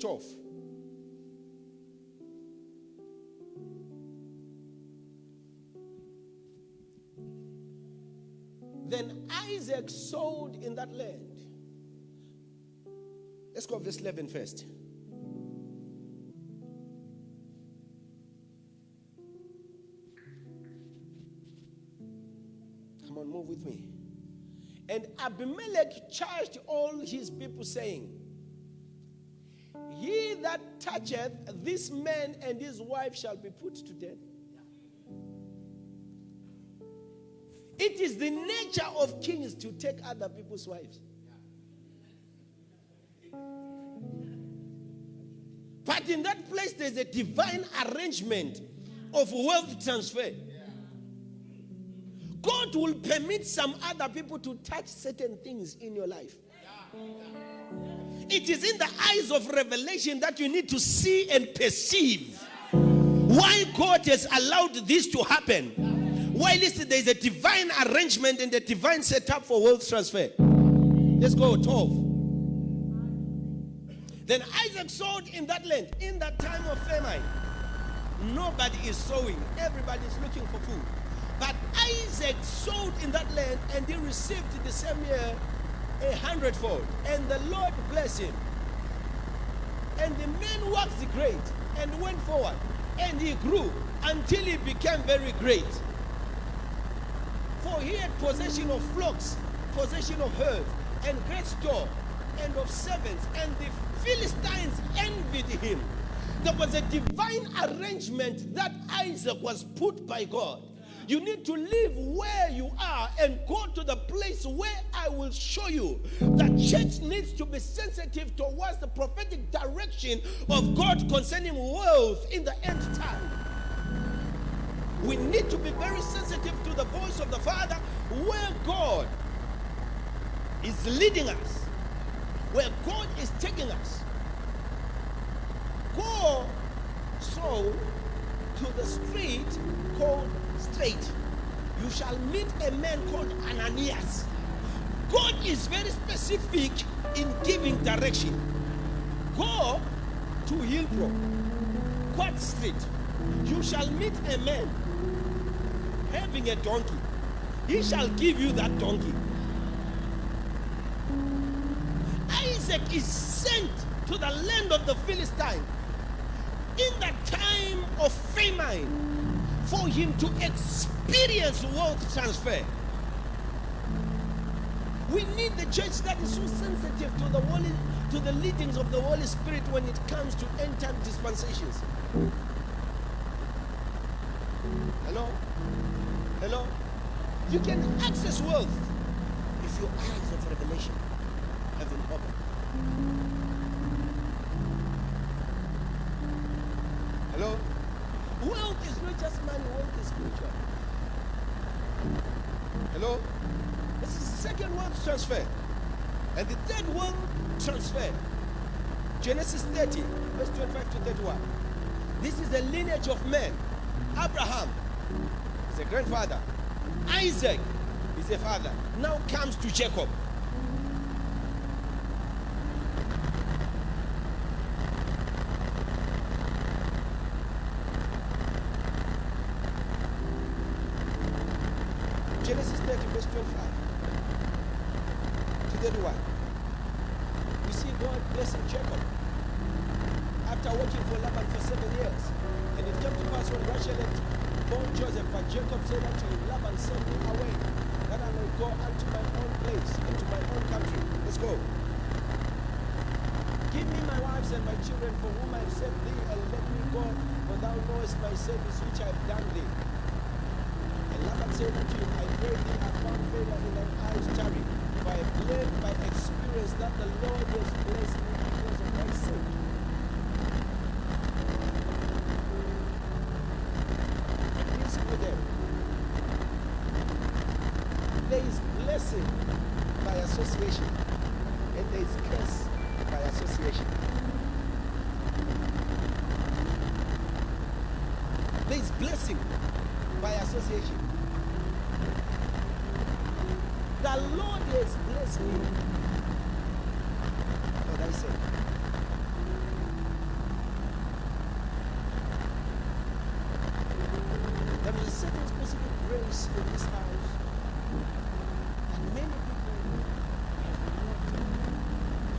off. Then Isaac sowed in that land. Let's go verse 11 first. Come on, move with me. And Abimelech charged all his people, saying, He that toucheth this man and his wife shall be put to death. It is the nature of kings to take other people's wives. But in that place, there's a divine arrangement of wealth transfer. God will permit some other people to touch certain things in your life. It is in the eyes of revelation that you need to see and perceive why God has allowed this to happen. Why, listen, there is a divine arrangement and a divine setup for wealth transfer. Let's go, 12. Then Isaac sowed in that land. In that time of famine, nobody is sowing. Everybody is looking for food. But Isaac sowed in that land, and he received the same year 100-fold. And the Lord blessed him. And the man waxed great and went forward. And he grew until he became very great. For he had possession of flocks, possession of herds, and great store, and of servants. And the Philistines envied him. There was a divine arrangement that Isaac was put by God. You need to live where you are and go to the place where I will show you. The church needs to be sensitive towards the prophetic direction of God concerning wealth in the end time. We need to be very sensitive to the voice of the Father where God is leading us, where God is taking us. Go so to the street called Straight. You shall meet a man called Ananias. God is very specific in giving direction. Go to Hillbrook, Quad Street. You shall meet a man having a donkey. He shall give you that donkey. Isaac is sent to the land of the Philistines in the time of famine for him to experience wealth transfer. We need the church that is so sensitive to the leadings of the Holy Spirit when it comes to end time dispensations. Hello? Hello? You can access wealth if your eyes of revelation have been opened. Hello? Wealth is not just money, wealth is spiritual. Hello? This is the second wealth transfer. And the third wealth transfer, Genesis 30, verse 25 to 31. This is the lineage of men. Abraham is a grandfather. Isaac is a father. Now comes to Jacob. Genesis 30, verse 25 to 31. We see God blessing Jacob after working for Laban for 7 years. And it came to pass when Rachel had born Joseph, but Jacob said unto him, Laban, send me away, that I may go unto my own place, into my own country. Let's go. Give me my wives and my children, for whom I have sent thee, and let me go, for thou knowest my service which I have done thee. And Laban said unto him, I pray thee, I found favor in thine eyes, tarry, for I have learned by experience that the Lord has blessed me because of thy sake. A principle there. There is blessing by association, and there is curse by association. There is blessing by association. The Lord has blessed me for thy sake. grace in this house. And many people have not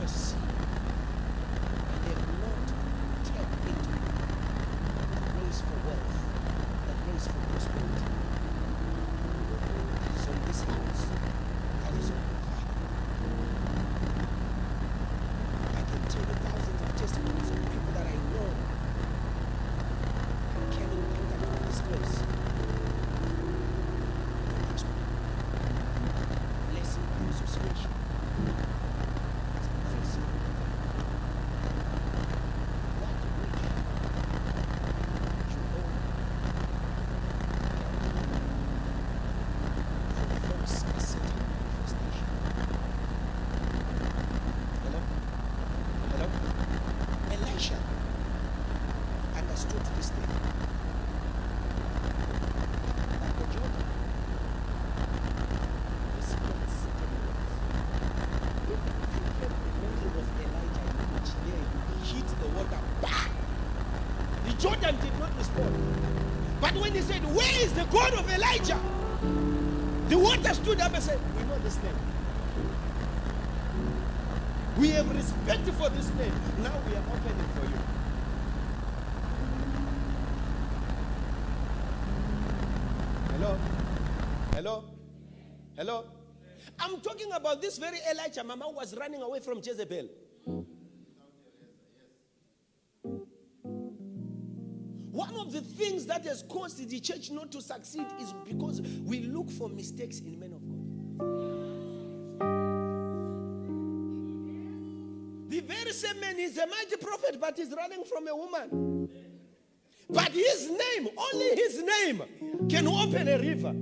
perceived and they have not tapped into the grace for wealth, the grace for prosperity. That is on this house. That is on your Father. I can tell you thousands of testimonies of people that I know who came in contact with this place. Blessing by association. It's a blessing. That which you own. For folks a certain manifestation. Hello? Hello? Elisha understood this thing. That the Jordan responds certain words. Even if you get the memory of Elijah, you reach there, you hit the water, bang! The Jordan did not respond. But when he said, "Where is the God of Elijah?" the water stood up and said, "We know this name. We have respect for this name. Now we are opening for you." Hello? Hello? Hello? I'm talking about this very Elijah, Mama, who was running away from Jezebel. One of the things that has caused the church not to succeed is because we look for mistakes in men of God. The very same man is a mighty prophet, but he's running from a woman. But his name, only his name, can open a river.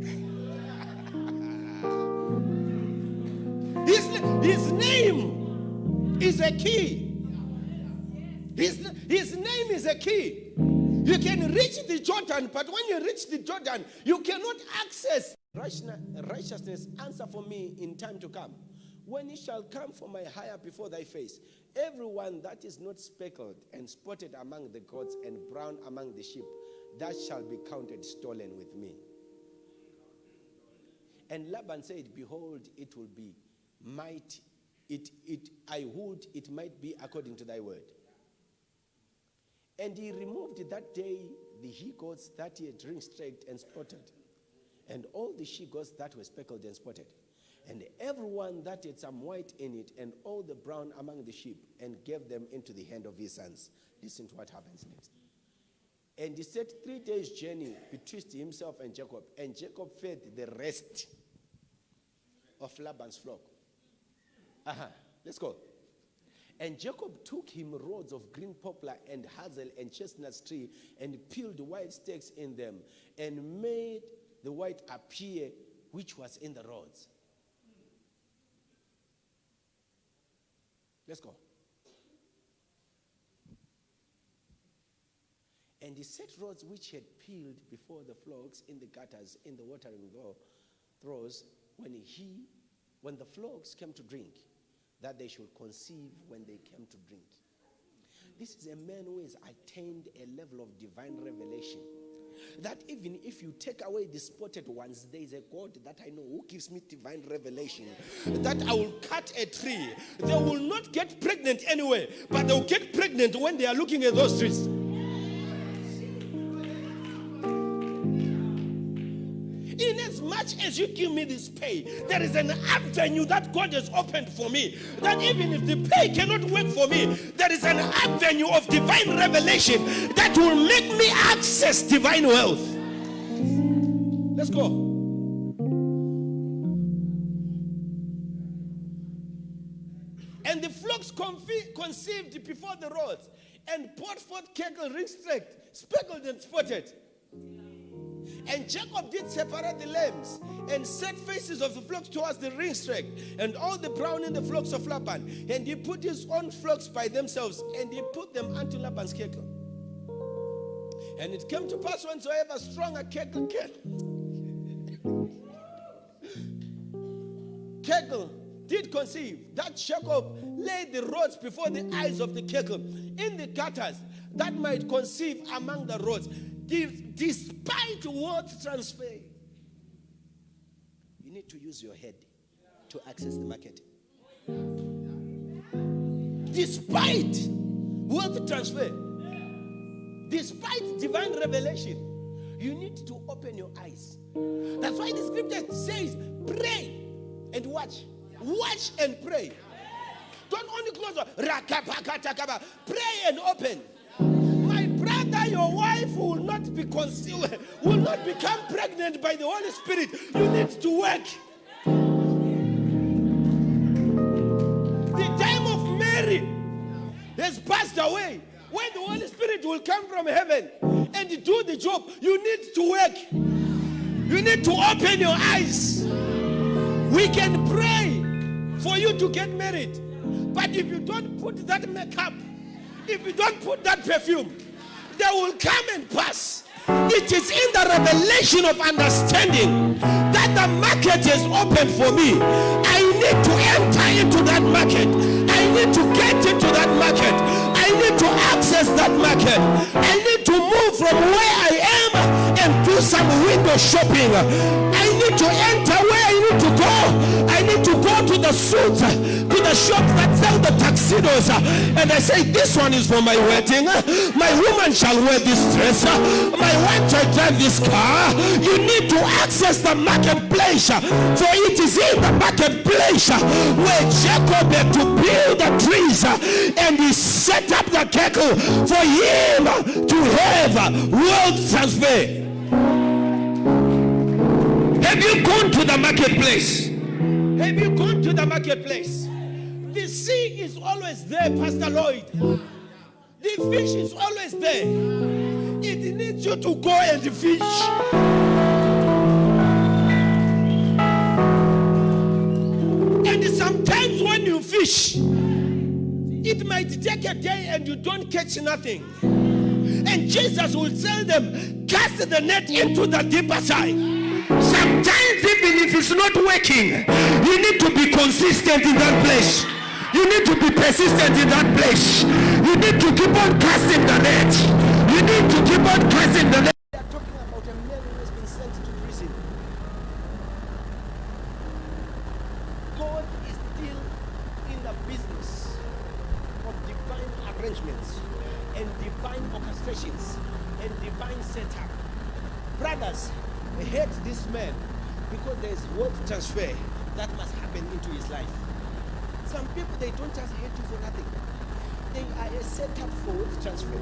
His name is a key. His name is a key. You can reach the Jordan, but when you reach the Jordan, you cannot access righteousness. Answer for me in time to come. When it shall come for my hire before thy face, everyone that is not speckled and spotted among the goats and brown among the sheep, that shall be counted stolen with me. And Laban said, "Behold, it will be might. I would it might be according to thy word." And he removed that day the he-goats that he had ring-straked and spotted, and all the she-goats that were speckled and spotted, and everyone that had some white in it, and all the brown among the sheep, and gave them into the hand of his sons. Listen to what happens next. And he set 3 days' journey between himself and Jacob fed the rest of Laban's flock. Let's go. And Jacob took him rods of green poplar and hazel and chestnut tree and peeled white stakes in them and made the white appear which was in the rods. Let's go. And he set rods which he had peeled before the flocks in the gutters in the watering throws when the flocks came to drink, that they should conceive when they came to drink. This is a man who has attained a level of divine revelation, that even if you take away the spotted ones, there is a God that I know who gives me divine revelation, that I will cut a tree. They will not get pregnant anyway, but they will get pregnant when they are looking at those trees. In as much as you give me this pay, there is an avenue that God has opened for me, that even if the pay cannot work for me, there is an avenue of divine revelation that will make me access divine wealth. Let's go. And the flocks conceived before the rods and brought forth cattle ring-straked, speckled and spotted. And Jacob did separate the lambs and set faces of the flocks towards the ring-straked and all the brown in the flocks of Laban. And he put his own flocks by themselves and he put them unto Laban's cattle. And it came to pass whensoever strong a cattle did conceive, that Jacob laid the rods before the eyes of the cattle in the gutters, that might conceive among the rods, despite wealth transfer. need to use your head to access the market. Despite wealth transfer, despite divine revelation, you need to open your eyes. That's why the scripture says, pray and watch. Watch and pray. Don't only close your pray and open. My brother, your wife will not be concealed, will not become pregnant by the Holy Spirit. You need to work. The time of Mary has passed away. When the Holy Spirit will come from heaven and do the job, you need to work. You need to open your eyes. We can pray for you to get married. But if you don't put that makeup, if you don't put that perfume, they will come and pass. It is in the revelation of understanding that the market is open for me. I need to enter into that market. I need to get into that market. I need to access that market. I need to move from where I am and do some window shopping. I need to enter where I need to go. I need to go to the suits, to the shops that sell the tuxedos. And I say, this one is for my wedding. My woman shall wear this dress. My wife shall drive this car. You need to access the marketplace. For it is in the marketplace where Jacob had to build the trees and he set up the cattle for him to have wealth transfer. Have you gone to the marketplace? Have you gone to the marketplace? The sea is always there, Pastor Lloyd. The fish is always there. It needs you to go and fish. And sometimes when you fish, it might take a day and you don't catch nothing. And Jesus will tell them, cast the net into the deeper side. Sometimes even if it's not working, you need to be consistent in that place. You need to be persistent in that place. You need to keep on casting the net. You need to keep on casting the net. We are talking about a man who has been sent to prison. God is still in the business of divine arrangements and divine orchestrations and divine setup. Brothers, hate this man because there is wealth transfer that must happen into his life. Some people, they don't just hate you for nothing. They are a setup for wealth transfer.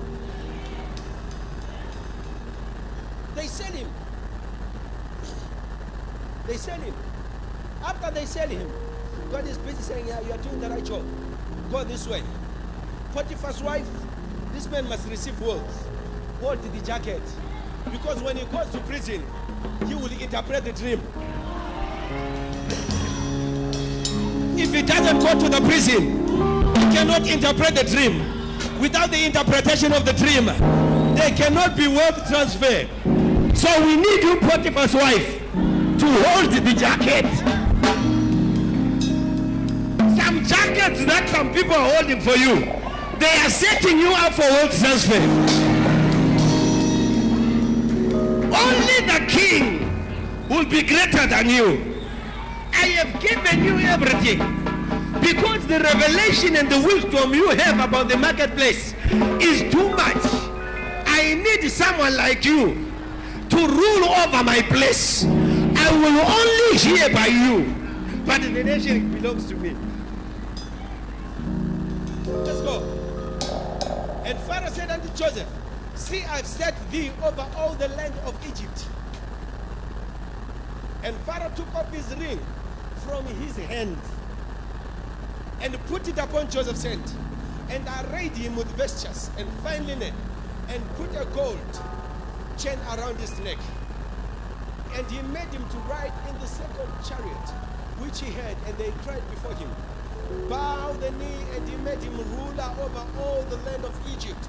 They sell him. They sell him. After they sell him, God is busy saying, yeah, you are doing the right job. Go this way. Potiphar's wife, this man must receive wealth. Hold the jacket. Because when he goes to prison, he will interpret the dream. If he doesn't go to the prison, he cannot interpret the dream. Without the interpretation of the dream, there cannot be wealth transfer. So we need you, Potiphar's wife, to hold the jacket. Some jackets that some people are holding for you, they are setting you up for wealth transfer. Only the king will be greater than you. I have given you everything because the revelation and the wisdom you have about the marketplace is too much. I need someone like you to rule over my place. I will only hear by you, but the nation belongs to me. Let's go. And Pharaoh said unto Joseph, see, I've set thee over all the land of Egypt. And Pharaoh took up his ring from his hand and put it upon Joseph's hand, and arrayed him with vestures and fine linen, and put a gold chain around his neck. And he made him to ride in the second chariot which he had, and they cried before him, bow the knee, and he made him ruler over all the land of Egypt.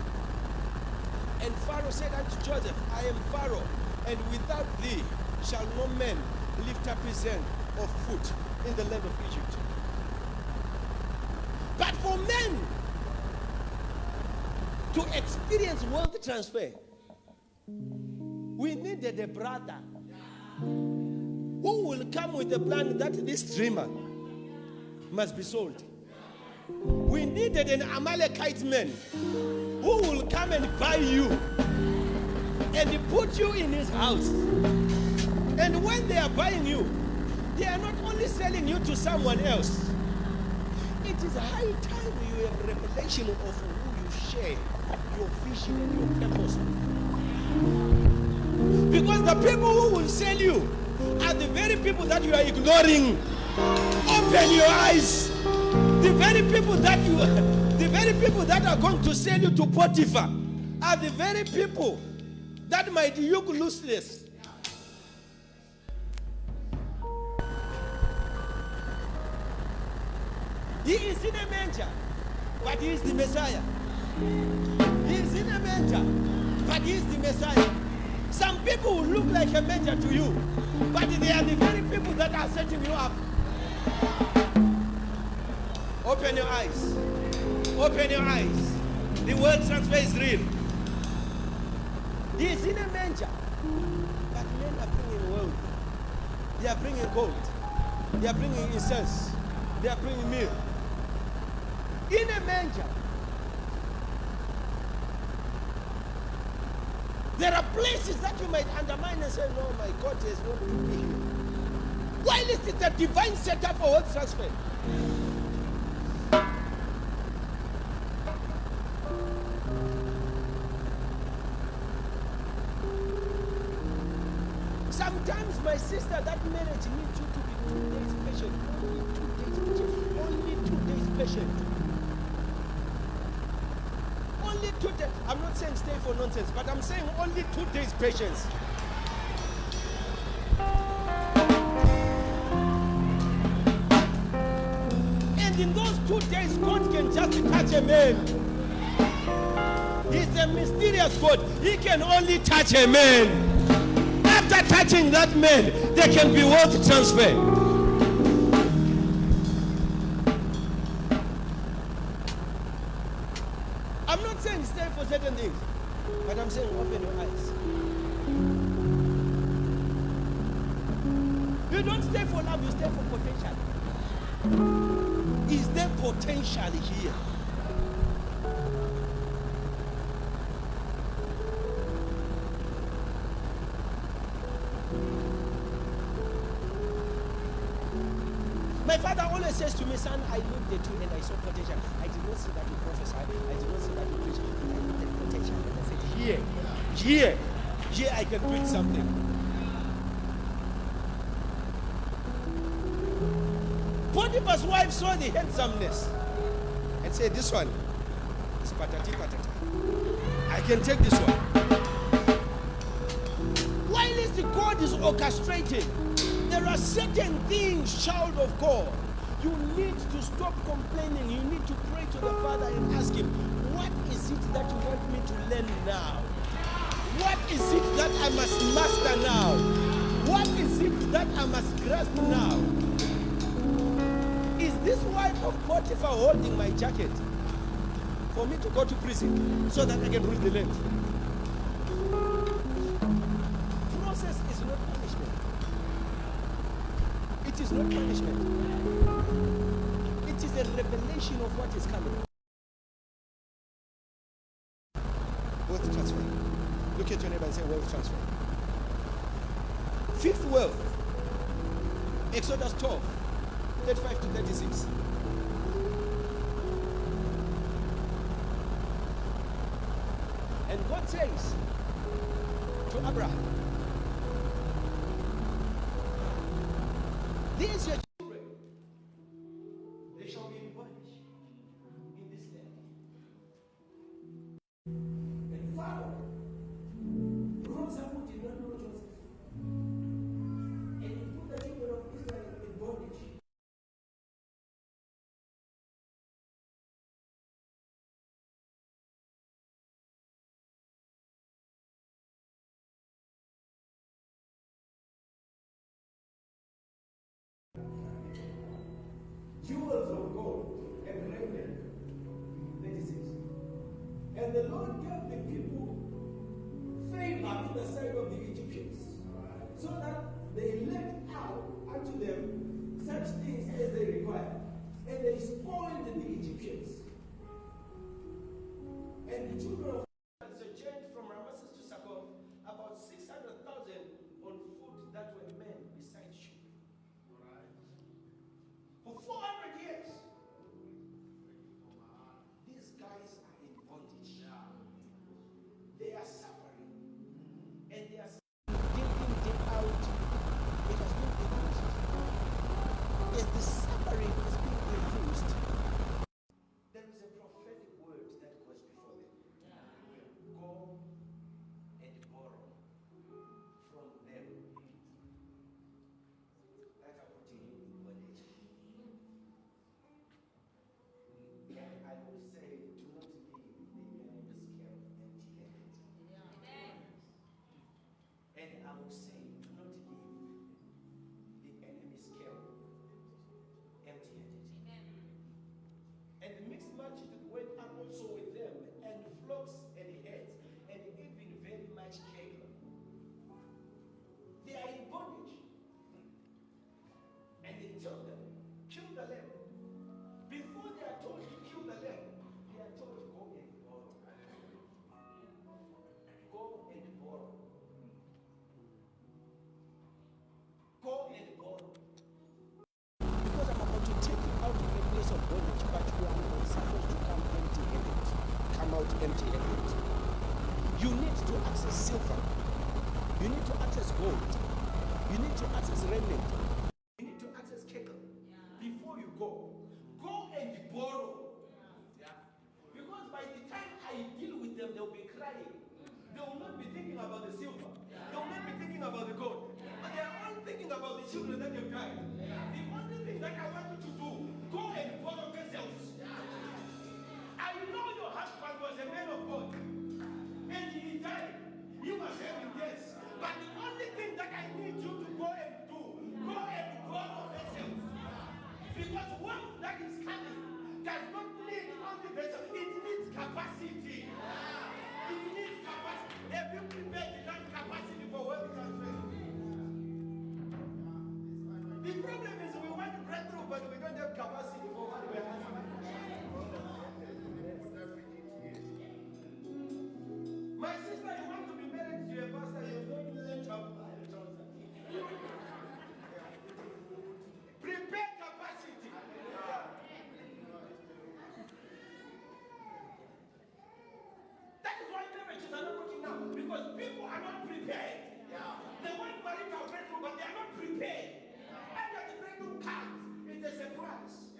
And Pharaoh said unto Joseph, I am Pharaoh, and without thee shall no man lift up his hand or foot in the land of Egypt. But for men to experience wealth transfer, we needed a brother who will come with a plan that this dreamer must be sold. We needed an Amalekite man who will come and buy you and put you in his house. And when they are buying you, they are not only selling you to someone else. It is high time you have revelation of who you share your vision and your purpose. Because the people who will sell you are the very people that you are ignoring. Open your eyes. The very people that are going to sell you to Potiphar are the very people that might yoke looseless. He is in a manger, but he is the Messiah. He is in a manger, but he is the Messiah. Some people will look like a manger to you, but they are the very people that are setting you up. Open your eyes. Open your eyes. The word transfer is real. He is in a manger, but men are bringing wealth. They are bringing gold. They are bringing incense. They are bringing meal. In a manger. There are places that you might undermine and say, no, my God is not to be here. While it is a divine setup for wealth transfer. Sometimes, my sister, that marriage needs you to be 2 days patient. Only 2 days patient. Only 2 days. I'm not saying stay for nonsense, but I'm saying only 2 days patience. And in those 2 days, God can just touch a man. He's a mysterious God. He can only touch a man. After touching that man, there can be wealth transfer. I'm not saying stay for certain things, but I'm saying open your eyes. You don't stay for love, you stay for potential. Is there potential here? My father always says to me, son, I looked at you and I saw potential. I did not see that you prophesy. I did not see that you preach. But I looked at potential and I said, here I can preach something. Potiphar's wife saw the handsomeness and said, this one is patati patata. I can take this one. While God is orchestrating, there are certain things, child of God, you need to stop complaining. You need to pray to the Father and ask Him, what is it that you want me to learn now? What is it that I must master now? What is it that I must grasp now? Is this wife of Potiphar holding my jacket for me to go to prison so that I can rule the land? Process is not punishment. It is not punishment. It is a revelation of what is coming. Wealth transfer. Look at your neighbor and say wealth transfer. Fifth wealth. Exodus 12, 35 to 36. And God says to Abraham, these your children, they shall be in bondage in this land. And Pharaoh rose up who did not know Joseph, and he put the children of Israel in bondage. Jewels of gold and raiment. 36. And the Lord gave the people favor in the sight of the Egyptians, so that they let out unto them such things as they required, and they spoiled the Egyptians. And the children of Israel sojourned from Ramesses to Succoth, about 600,000 on foot that were men besides sheep. For 400 years, these guys are in bondage. They are suffering. And they are day in, day out. It has been reduced. As the suffering is being reduced, there is a prophetic word that goes before them. Go and borrow from them that are putting you in bondage. And I will say, do not leave the enemy's camp empty-handed. And I will say, do not leave the enemy's camp empty-handed. And the mixed multitude went up also with them, and flocks and heads, and even very much cattle. They are in bondage. And they tell them, kill the lamb. Before they are told to kill the lamb, they are told to go and borrow. Go and borrow. Go and borrow. Because I'm about to take you out of a place of bondage, but you are not supposed to come empty-handed. Come out empty-handed. You need to access silver. You need to access gold. You need to access remnant. You need to access cattle. Before you go and borrow. Because by the time I deal with them, they'll be crying. They will not be thinking about the silver. They will not be thinking about the gold. But they are all thinking about the children that you've died. The only thing that I want you to do, go and borrow vessels. I know your husband was a man of God. And he died. He was having debts. But the only thing that I need you to go and do, go and borrow vessels. Because wealth that is coming does not need only vessels, it needs capacity. It needs capacity. Have you prepared enough capacity for wealth transfer? The problem is we want to break through, but we don't have capacity for what we are asking. My sister, you want to be married to a pastor, you're going to learn to prepare capacity. That is why marriages are not working now, because people are not prepared. They want marital breakthrough, but they are not prepared. And when the breakthrough comes, it's a surprise.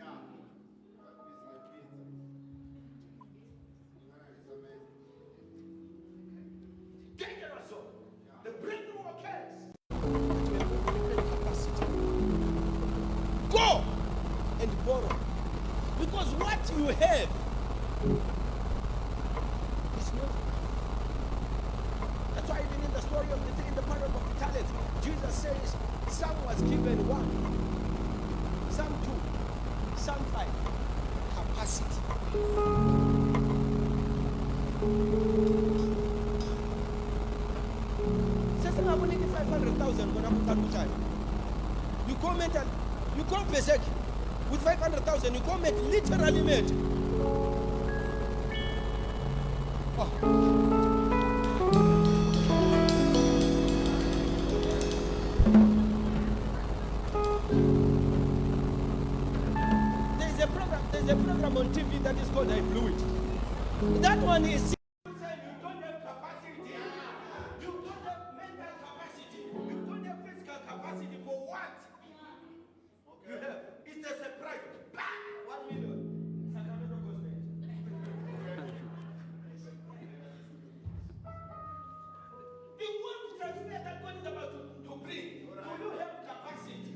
Dangerous. The breakthrough occurs. Go and borrow. Because what you have is not enough. That's why even in the story of in the parable of the talents, Jesus says some was given 1, some 2, some 5. Capacity. Sasa I'm only 500,000 when I'm time. You comment and you come Pesek with 500,000, you come make literally made. Oh. There's a program on TV that is called I Blew It. That one is you don't have capacity. You don't have mental capacity. You don't have physical capacity for what? You have. It's a surprise. Bang! 1 million. Sacramento goes there. The one transfer that God is about to bring. Do you have capacity?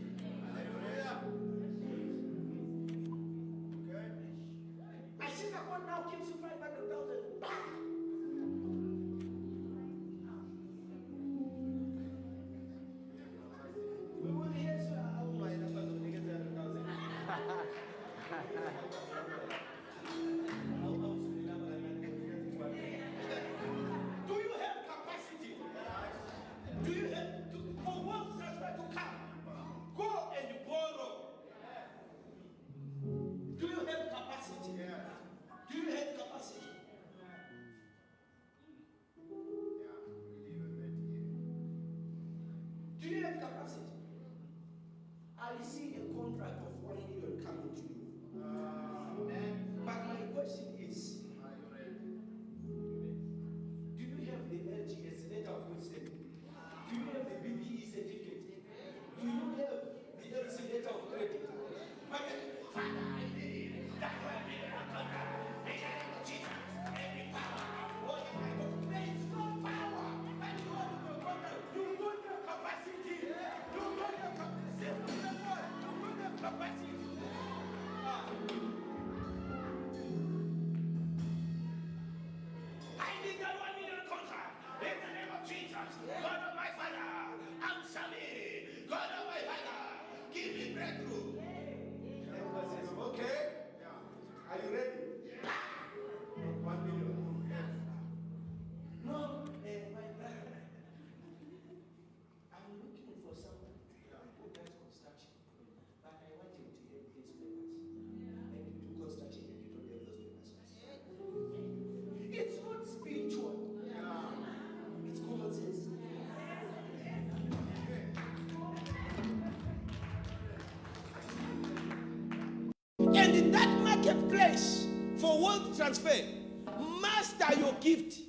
My sister God now gives you 500,000. Bang! We will hear so how my number to get 100,000. Do you have capacity? Do you have for wealth transfer to transfer. Master your gift.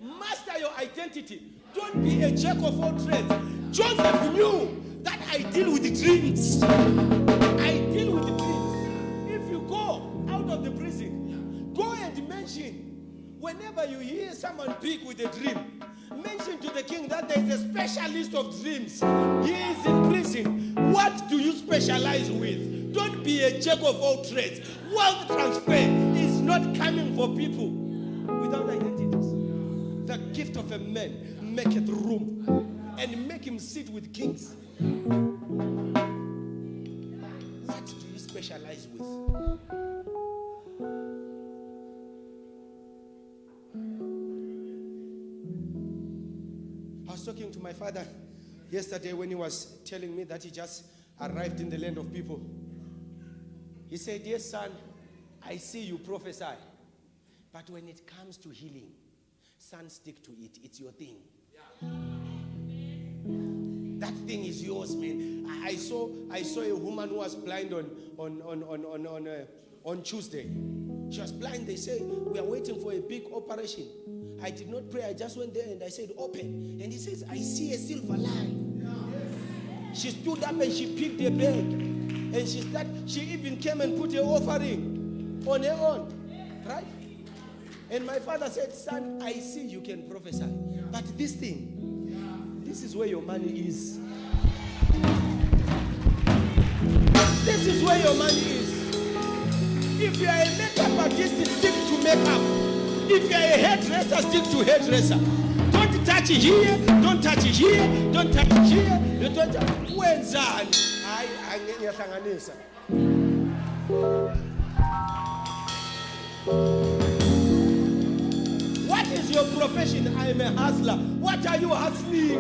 Master your identity. Don't be a jack of all trades. Joseph knew that I deal with the dreams. I deal with the dreams. If you go out of the prison, go and mention, whenever you hear someone speak with a dream, mention to the king that there is a specialist of dreams. He is in prison. What do you specialize with? Don't be a jack of all trades. Wealth transfer is not coming for people without identities. The gift of a man maketh room and make him sit with kings. What do you specialize with? I was talking to my father yesterday when he was telling me that he just arrived in the land of people. He said, yes, son, I see you prophesy. But when it comes to healing, son, stick to it. It's your thing. That thing is yours, man. I saw a woman who was blind on Tuesday. She was blind. They say, we are waiting for a big operation. I did not pray. I just went there and I said, open. And he says, I see a silver line. She stood up and she picked a bag. And she even came and put an offering on her own. Right? And my father said, son, I see you can prophesy. But this thing, this is where your money is. This is where your money is. If you are a makeup artist, stick to makeup. If you are a hairdresser, stick to hairdresser. Don't touch it here, don't touch it here, don't touch it here. You don't touch it. Wenzani? Ngiyahlanganisa. What is your profession? I am a hustler. What are you hustling?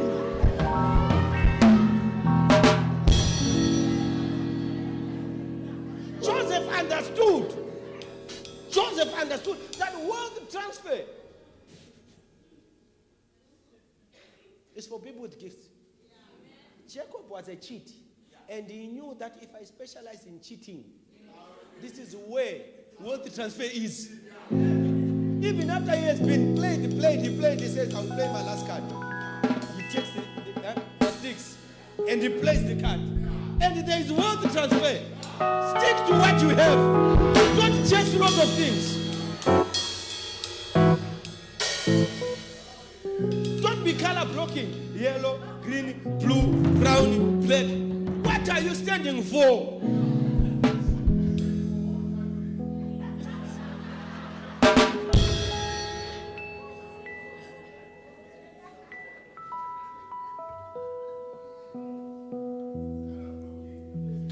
Joseph understood that wealth transfer is for people with gifts. Jacob was a cheat, and he knew that if I specialize in cheating, this is where wealth transfer is. Even after he has been played, he says, I'll play my last card. He takes the sticks and he plays the card. And there is wealth transfer. Stick to what you have. Don't chase lots of things. Don't be color blocking. Yellow, green, blue, brown, black. What are you standing for?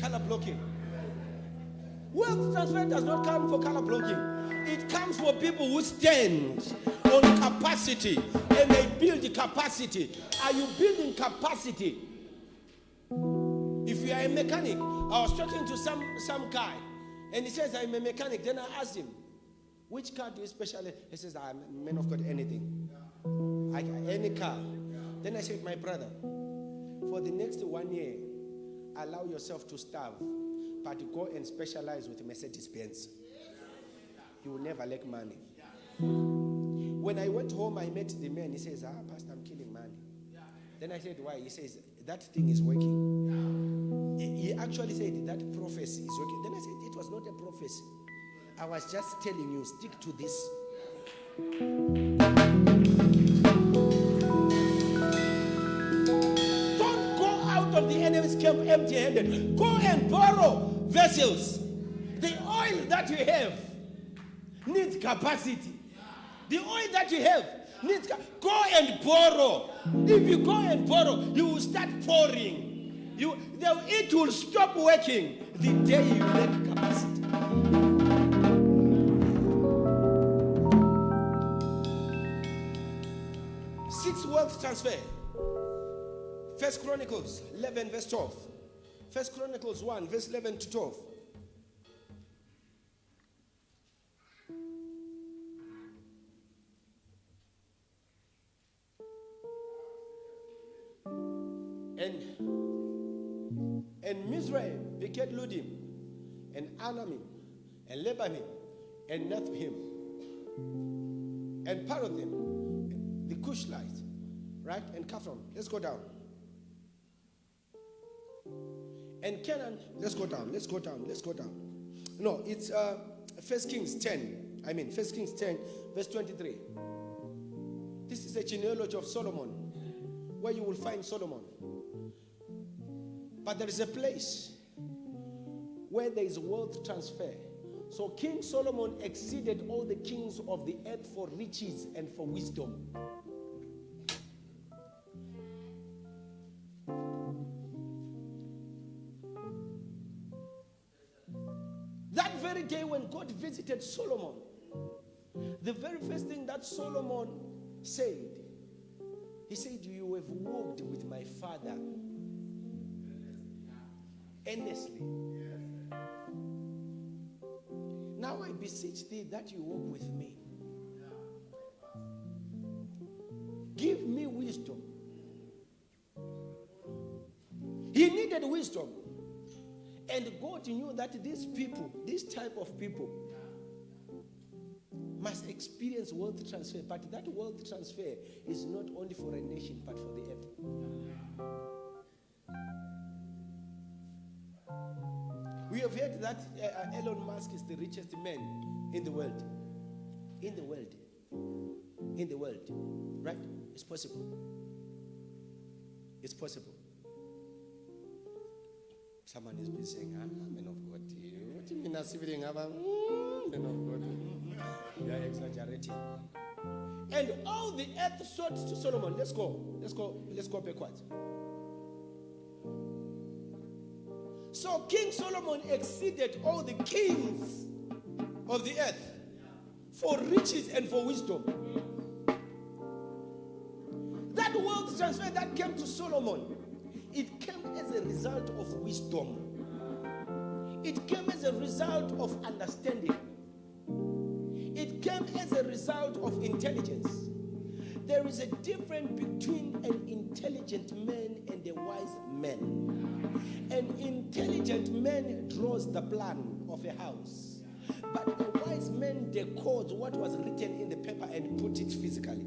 Color blocking. Wealth transfer does not come for color blocking. It comes for people who stand on capacity and they build the capacity. Are you building capacity? If you are a mechanic, I was talking to some guy and he says, I'm a mechanic. Then I asked him, which car do you specialize? He says, I'm a man of God, anything. Any car. Then I said, my brother, for the next 1 year, allow yourself to starve, but go and specialize with Mercedes-Benz. You will never lack money. When I went home, I met the man. He says, Pastor, I'm killing money. Then I said, why? He says, that thing is working. He actually said, that prophecy is working. Then I said, it was not a prophecy. I was just telling you, stick to this. Don't go out of the enemy's camp empty-handed. Go and borrow vessels. The oil that you have needs capacity. The oil that you have needs go and borrow. If you go and borrow, you will start pouring. It will stop working the day you lack capacity. Six wealth transfer. 1 Chronicles 11 verse 12. 1 Chronicles 1 verse 11 to 12. And Mizraim begat Ludim, and Anamim, and Lebanim, and Nathim. and Parathim, the Cushite, right? And Kaphron. Let's go down. And Canaan, let's go down. No, it's 1 Kings 10. 1 Kings 10, verse 23. This is a genealogy of Solomon, where you will find Solomon. But there is a place where there is wealth transfer. So King Solomon exceeded all the kings of the earth for riches and for wisdom. That very day when God visited Solomon, the very first thing that Solomon said, he said, "You have walked with my father earnestly. Now I beseech thee that you walk with me. Give me wisdom." He needed wisdom. And God knew that these people, this type of people, must experience wealth transfer. But that wealth transfer is not only for a nation, but for the earth. We have heard that Elon Musk is the richest man in the world. In the world. Right? It's possible. It's possible. Someone has been saying, "I'm man of God." What do you mean, as if man of God? You are exaggerating. And all the earth sought to Solomon. Let's go backwards. So King Solomon exceeded all the kings of the earth for riches and for wisdom. That wealth transfer that came to Solomon, it came as a result of wisdom. It came as a result of understanding. It came as a result of intelligence. There is a difference between an intelligent man and a wise man. An intelligent man draws the plan of a house, but a wise man decodes what was written in the paper and put it physically.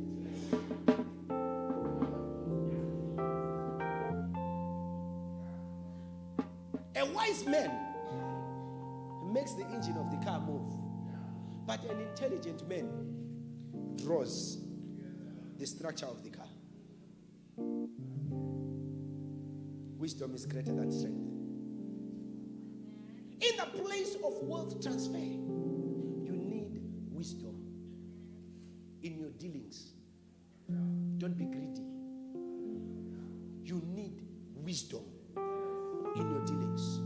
A wise man makes the engine of the car move, but an intelligent man draws the structure of the car. Wisdom is greater than strength. In the place of wealth transfer, you need wisdom in your dealings. Don't be greedy. You need wisdom in your dealings.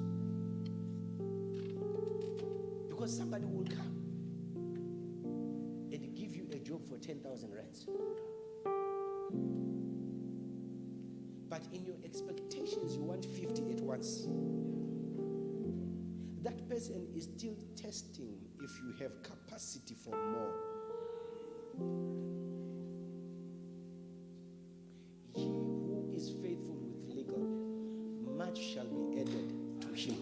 Because somebody will come and give you a job for 10,000 rands. But in your expectations, you want 50 at once. That person is still testing if you have capacity for more. He who is faithful with little, much shall be added to him.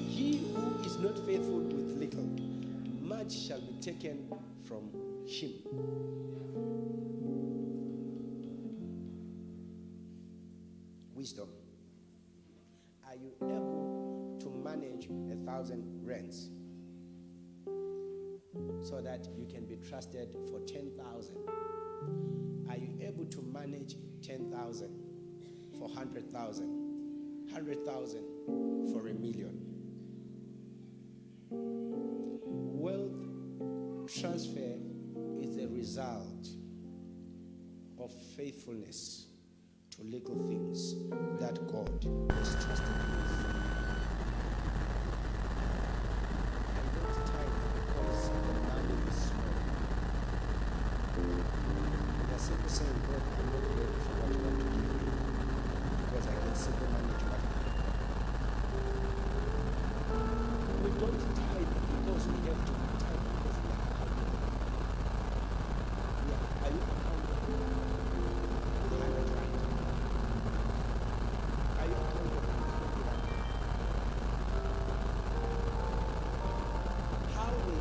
He who is not faithful with little, much shall be taken from him. Wisdom. Are you able to manage 1,000 rands so that you can be trusted for 10,000? Are you able to manage 10,000 for 100,000? 100,000 for $1 million? Wealth transfer is a result of faithfulness to little things that God has trusted you with. I don't tithe because the money is small. They are simply saying, "God, I'm not ready for what you want to give me because I can simply manage what." We don't tithe because we have to. We tithe because we are accountable. Are you accountable? How we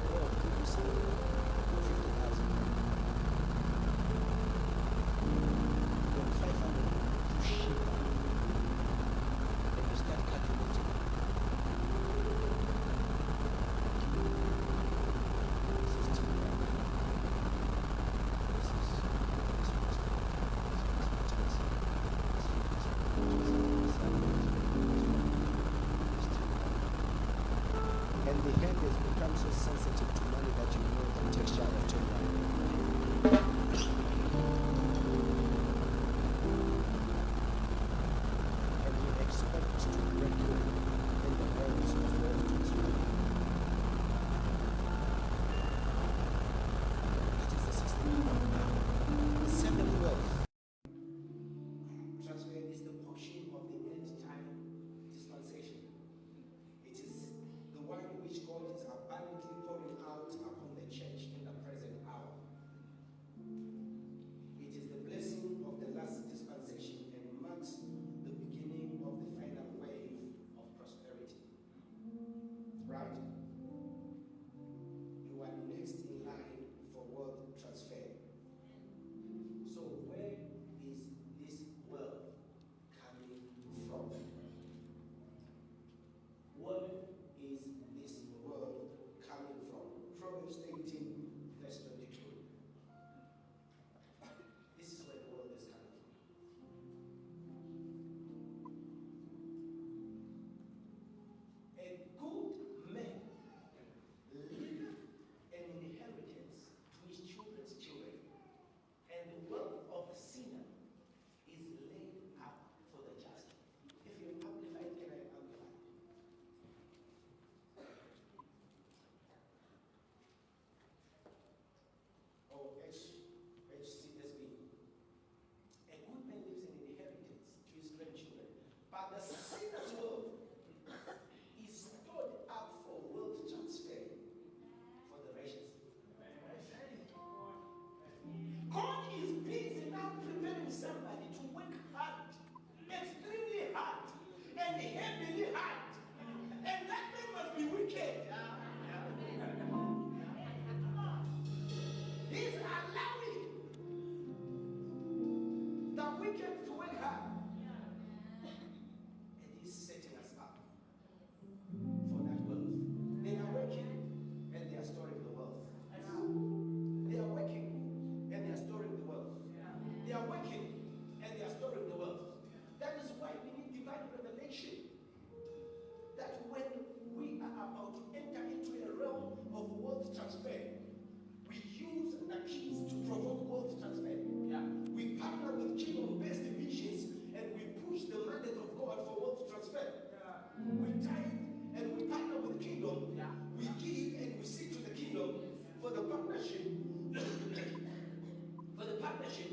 partnership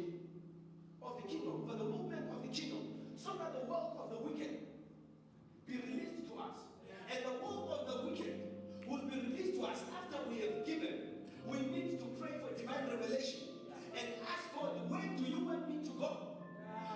of the kingdom, for the movement of the kingdom, so that the wealth of the wicked be released to us. And the wealth of the wicked will be released to us after we have given. We need to pray for divine revelation and ask God, where do you want me to go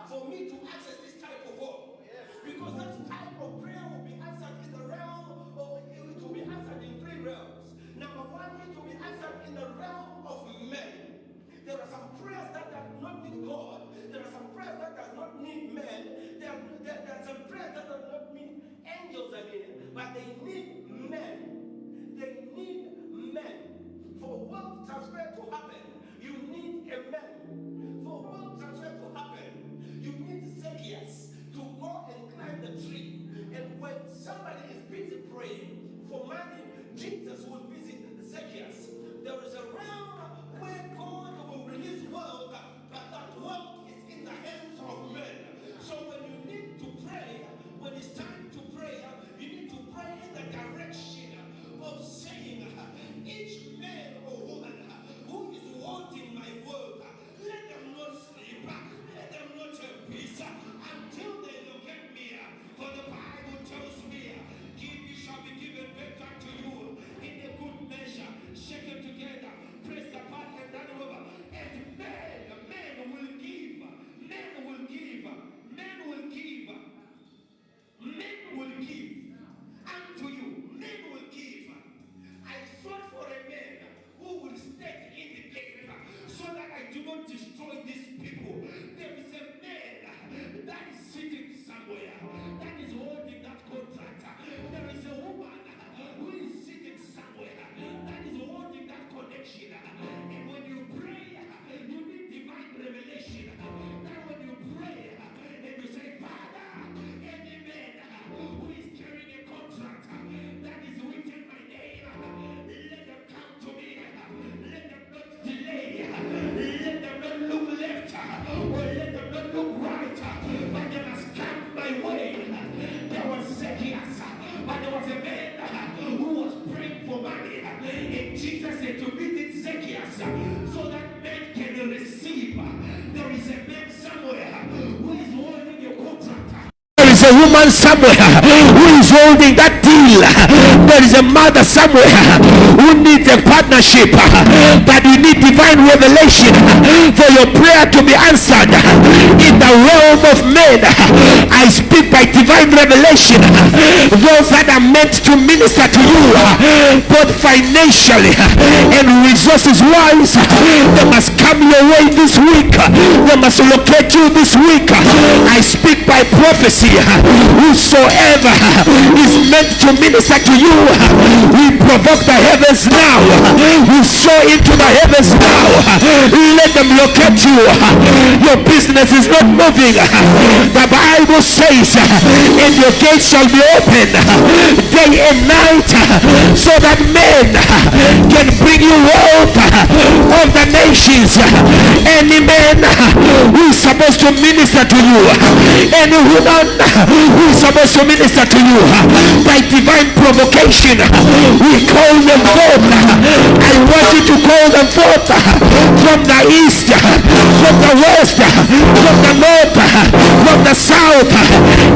for me to access this type of wealth? Because that type of prayer will be answered in the realm, or it will be answered in three realms. Number one, it will be answered in the realm of men. There are some prayers that do not need God. There are some prayers that does not need men. There are some prayers that do not need angels again, but they need men. They need men. For wealth transfer to happen, you need a man. For wealth transfer to happen, you need Zacchaeus to go and climb the tree. And when somebody is busy praying for money, Jesus will visit Zacchaeus. There is a realm where God will release wealth, but that wealth is in the hands of men. So when you need to pray, when it's time to pray, you need to pray in the direction of saying, each man or woman who is wanting my word, let them not sleep, let them not have peace until they look at me. For the Bible tells me, give you shall be given back unto you in a good measure, shaken together, pressed apart and done over. And men will give, men will give, men will give, men will give unto you, men will give. I sought for a man who will stand in the gate so that I do not destroy these people. There is a man that is sitting somewhere that is holding that contract. There is a woman who is sitting somewhere that is holding that connection. And when you pray, you need divine revelation. That when you pray and you say, Father, any man who is carrying a contract that is written my name, let them come to me. Let them not delay. Let them not look left or let them not look right, but they must come my way. There was Zacchaeus, but there was a man who was praying for money. And Jesus said to visit Zacchaeus so that men can receive. There is a man somewhere who is holding your contract. There is a woman somewhere who is holding that deal. There is a mother somewhere who needs a partnership, but you need divine revelation for your prayer to be answered in the realm of men. I speak by divine revelation. Those that are meant to minister to you, both financially and resources wise, they must come your way this week. They must locate you this week. I speak by prophecy. Whosoever is meant to minister to you, we provoke the heavens now. We soar into the heavens now. Let them locate you. Your business is not moving. The Bible says, and your gates shall be open day and night, so that men can bring you wealth of the nations. Any man who is supposed to minister to you, any woman who is supposed to minister to you, by divine provocation, we call them forth. I want you to call them forth from the east, from the west, from the north, from the south.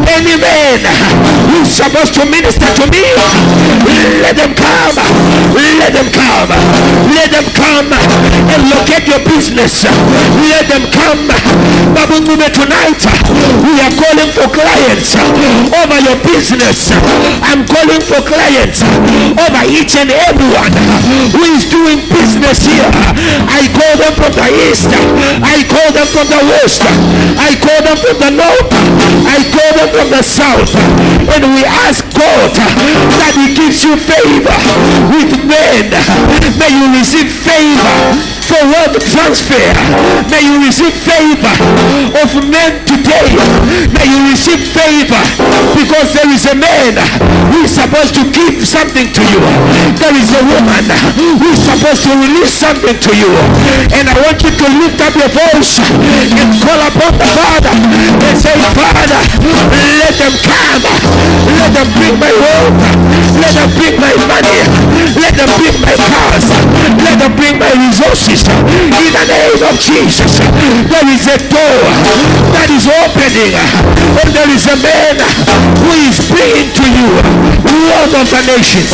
Any man who is supposed to minister to me, let them come. Let them come. Let them come and locate your business. Let them come. Babutume, tonight we are calling for clients over your business. I'm calling for clients over each and everyone who is doing business here. I call them from the east. I call them from the west. I call them from the north. I call them from the south. And we ask God that He gives you favor with men. May you receive favor for wealth transfer. May you receive favor of men today. May you receive favor because there is a man who is supposed to give something to you. There is a woman who is supposed to release something to you. And I want you to lift up your voice and call upon the Father and say, Father, let them come. Let them bring my wealth. Let them bring my money. Let them bring my cars. Let them bring my resources. In the name of Jesus, there is a door that is opening, and there is a man who is bringing to you wealth of the nations.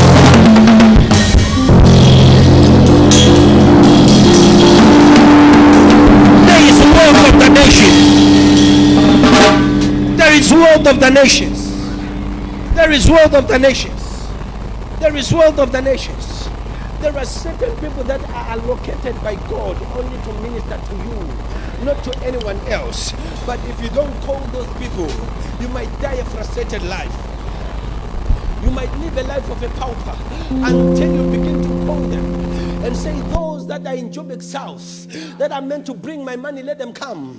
There is wealth of the nations. There is wealth of the nations. There is wealth of the nations. There is wealth of the nations. There are certain people that are allocated by God only to minister to you, not to anyone else. But if you don't call those people, you might die a frustrated life. You might live a life of a pauper until you begin to call them and say, those that are in Joburg South that are meant to bring my money, let them come.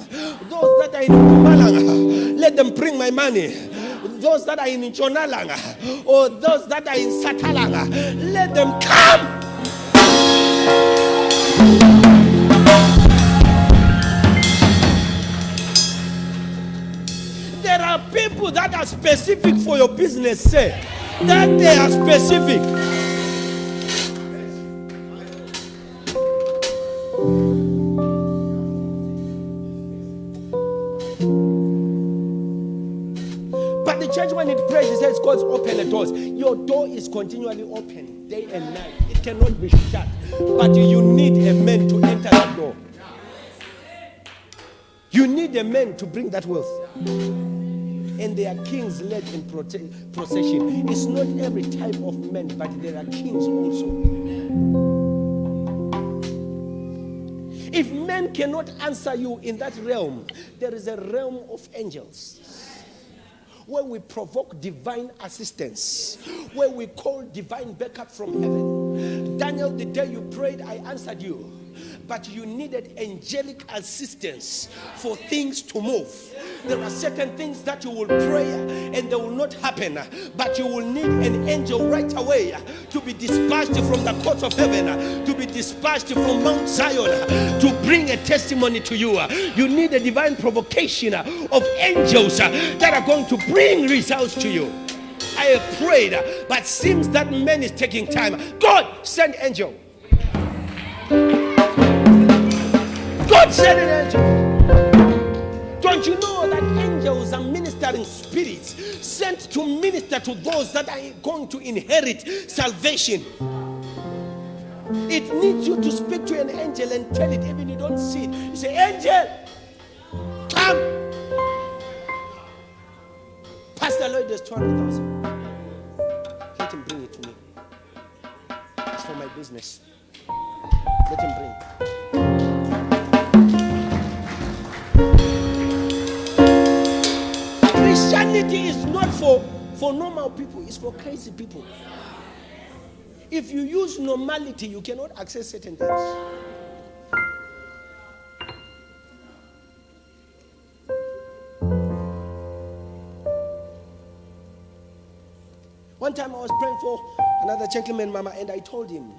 Those that are in Mpumalanga, let them bring my money. Those that are in Nchonalanga or those that are in Satalanga, let them come. There are people that are specific for your business, say that they are specific. But the church, when it prays, it says, God open the doors. Your door is continually open, day and night. It cannot be shut. But you need a man to enter that door. You need a man to bring that wealth. And there are kings led in procession. It's not every type of men, but there are kings also. If men cannot answer you in that realm, there is a realm of angels where we provoke divine assistance, where we call divine backup from heaven. Daniel, the day you prayed, I answered you. But you needed angelic assistance for things to move. There are certain things that you will pray and they will not happen, but you will need an angel right away to be dispatched from the courts of heaven, to be dispatched from Mount Zion, to bring a testimony to you. You need a divine provocation of angels that are going to bring results to you. I have prayed, but seems that man is taking time. God, send angel. God sent an angel. Don't you know that angels are ministering spirits sent to minister to those that are going to inherit salvation? It needs you to speak to an angel and tell it, even if you don't see it. You say, angel, come. Pastor Lloyd, there's 200,000. Let him bring it to me. It's for my business. Let him bring it. Christianity is not for normal people, it's for crazy people. If you use normality, you cannot access certain things. One time I was praying for another gentleman, Mama, and I told him,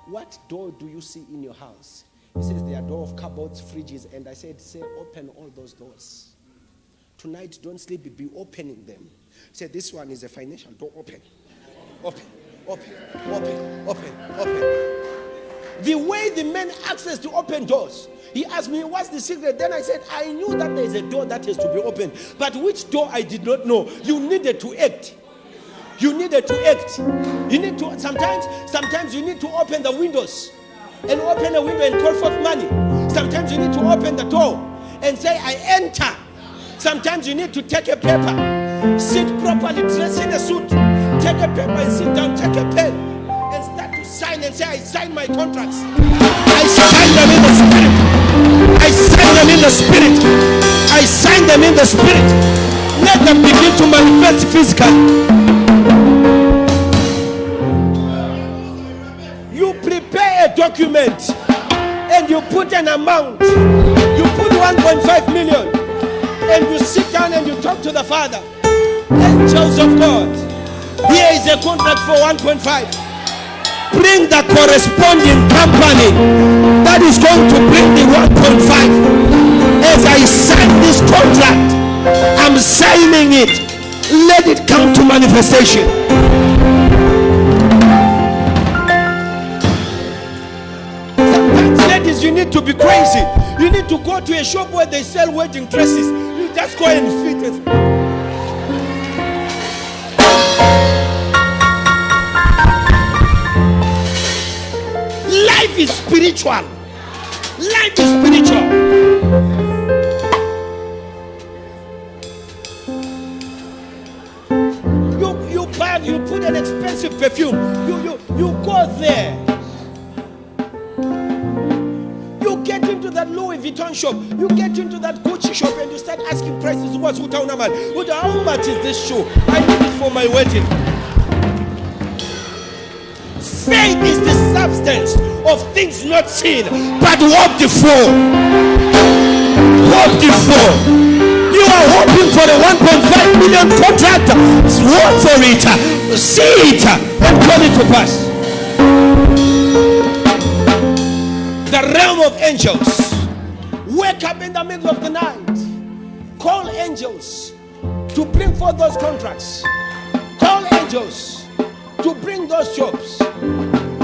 what door do you see in your house? He says, there are door of cupboards, fridges, and I said, say, open all those doors. Tonight, don't sleep, be opening them. He said, this one is a financial door, open. Open, open, open, open, open. The way the man access to open doors, he asked me, what's the secret? Then I said, I knew that there is a door that has to be opened, but which door I did not know. You needed to act. You needed to act. You need to, sometimes you need to open the windows and open a window and call forth money. Sometimes you need to open the door and say, I enter. Sometimes you need to take a paper, sit properly, dress in a suit, take a paper and sit down, take a pen and start to sign and say, I sign my contracts. I sign them in the spirit. I sign them in the spirit. I sign them in the spirit. Let them begin to manifest physically. You prepare a document and you put an amount. You put 1.5 million and you sit down and you talk to the Father. Angels of God, here is a contract for 1.5. Bring the corresponding company that is going to bring the 1.5. As I sign this contract, I'm signing it. Let it come to manifestation. Sometimes, ladies, you need to be crazy. You need to go to a shop where they sell wedding dresses. You just go and fit it. Life is spiritual. Life is spiritual. You put an expensive perfume. You go there. You get into that Louis Vuitton shop. You get into that Gucci shop and you start asking prices. How much is this shoe? I need it for my wedding. Faith is the substance of things not seen, but hoped for. Hoped for. You are hoping for a 1.5 million contract. Work for it, see it, and call it to pass. The realm of angels. Wake up in the middle of the night. Call angels to bring forth those contracts. Call angels to bring those jobs.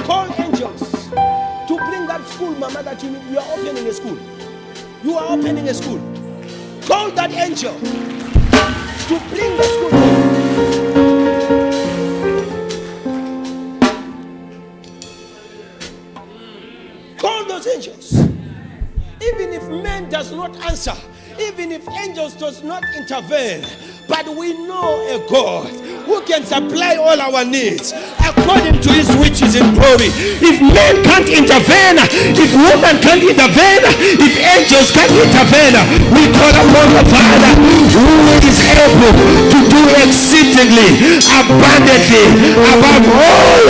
Call angels to bring that school, mama, that you need. You are opening a school. You are opening a school. Call that angel to bring the school. Call those angels. Even if man does not answer, even if angels does not intervene, but we know a God who can supply all our needs according to his riches in glory. If man can't intervene, if woman can't intervene, if angels can't intervene, we call upon the Father who is able to do exceedingly abundantly above all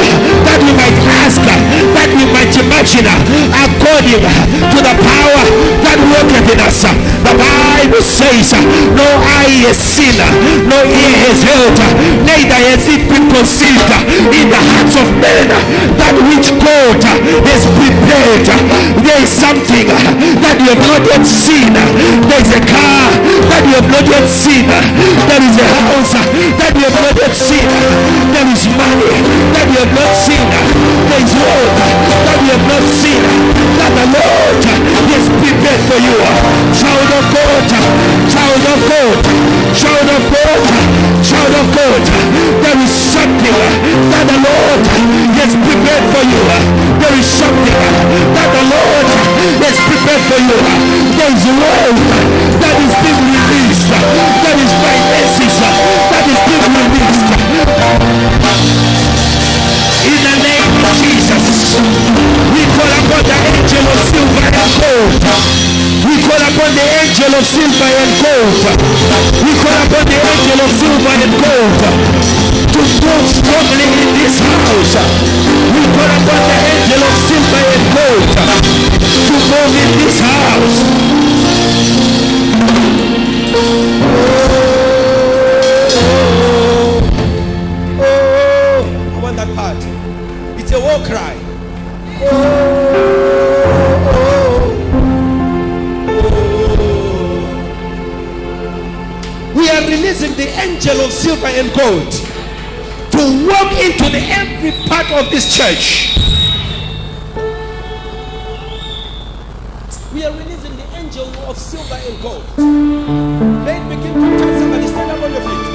that we might ask, that we might imagine, according to the power that worketh in us. The Bible says, no eye has seen, no ear has heard, neither has it been conceived in the hearts of men that which God has prepared. There is something that you have not yet seen. There is a car that you have not yet seen. There is a house that you have not yet seen. There is money that you have not seen. There is wealth that you have not seen, that the Lord has prepared for you. Child of God, child of God, child of God, child of God, there is something that the Lord has prepared for you. There is something that the Lord has prepared for you. There is wealth that is being released. There is finances that is being released. In the name of Jesus, we call upon the angel of silver and gold. We call upon the angel of silver and gold. We call upon the angel of silver and gold to move strongly in this house. We call upon the angel of silver and gold to move in this house. Oh, I want that part. It's a war cry. We are releasing the angel of silver and gold to walk into every part of this church. We are releasing the angel of silver and gold. Let it begin to touch somebody. Stand up on your feet.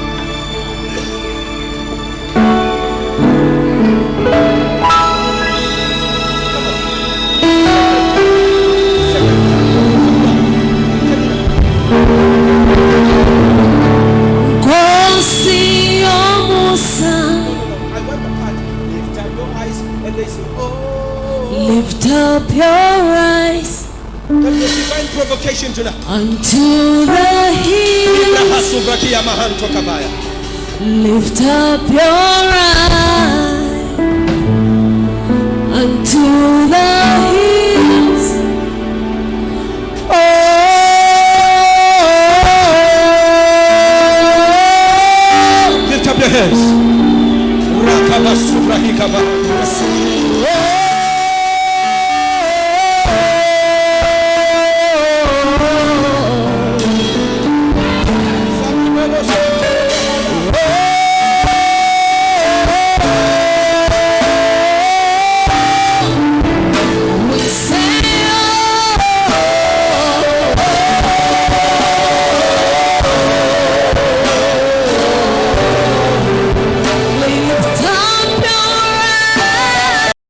Lift up your eyes divine provocation tonight. Unto the hills. Lift up your eyes unto the hills.